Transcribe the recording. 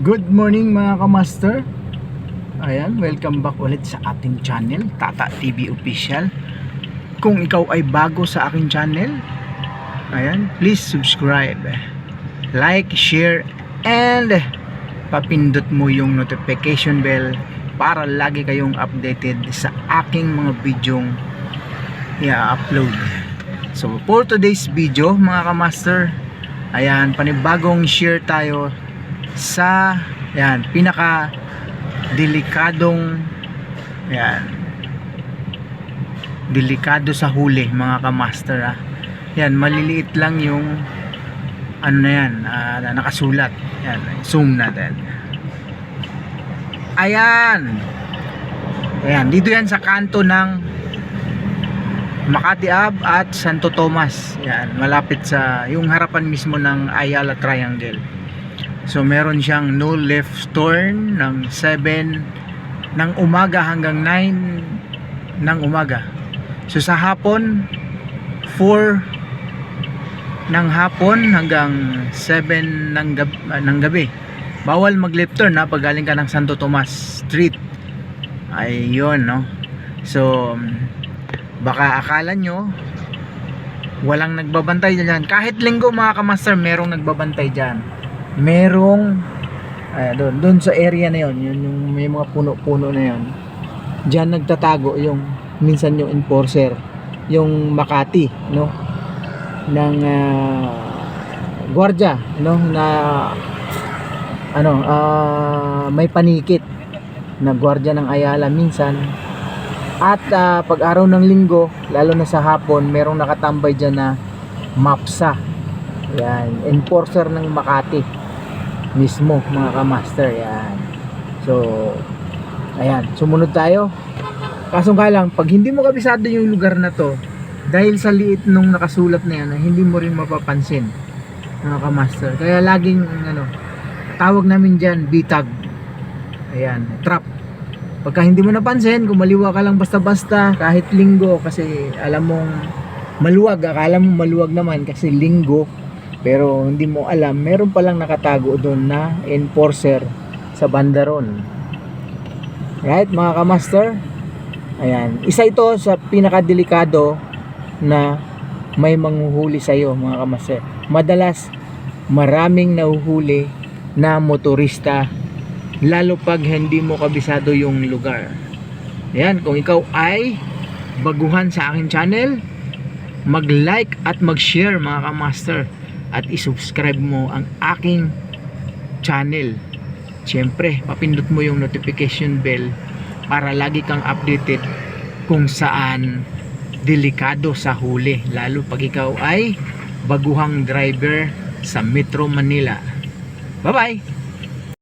Good morning mga kamaster. Ayan, welcome back ulit sa ating channel, Tata TV Official. Kung ikaw ay bago sa aking channel, ayan, please subscribe, like, share, and papindot mo yung notification bell para lagi kayong updated sa aking mga videong i-upload. So for today's video mga kamaster, ayan, panibagong share tayo sa pinaka delikadong delikado sa huli mga kamaster. Maliliit lang yung nakasulat. Zoom natin. Ayan, dito yan sa kanto ng Makati Ave at Santo Tomas. Malapit sa yung harapan mismo ng Ayala Triangle. So meron siyang no left turn ng 7 ng umaga hanggang 9 ng umaga. So sa hapon 4 ng hapon hanggang 7 ng gabi. Bawal mag left turn pag galing ka ng Santo Tomas Street. Ayun, no. So baka akala nyo walang nagbabantay dyan. Kahit linggo mga kamaster, merong nagbabantay dyan. Merong doon sa area na yon, yung may mga puno-puno na yon. Diyan nagtatago yung minsan yung enforcer, yung Makati, no, ng gwardiya, no, na may panikit na gwardiya ng Ayala minsan. At pag araw ng linggo, lalo na sa hapon, merong nakatambay diyan na MAPSA. Enforcer ng Makati mismo mga kamaster. So sumunod tayo. Kaso nga lang, pag hindi mo kabisado yung lugar na to, dahil sa liit nung nakasulat na yan, hindi mo rin mapapansin mga kamaster. Kaya laging tawag namin dyan bitag, trap. Pagka hindi mo napansin, kumaliwa ka lang basta-basta kahit linggo, kasi alam mong maluwag, akala mong maluwag naman kasi linggo, pero hindi mo alam, meron palang nakatago doon na enforcer sa bandaron. Right mga kamaster? Isa ito sa pinakadelikado na may manghuhuli sa iyo mga kamaster. Madalas maraming nahuhuli na motorista, lalo pag hindi mo kabisado yung lugar. Kung ikaw ay baguhan sa aking channel, mag-like at mag-share mga kamaster, at i-subscribe mo ang aking channel. Siyempre, papindot mo yung notification bell para lagi kang updated kung saan delikado sa huli, lalo pag ikaw ay baguhang driver sa Metro Manila. Bye bye!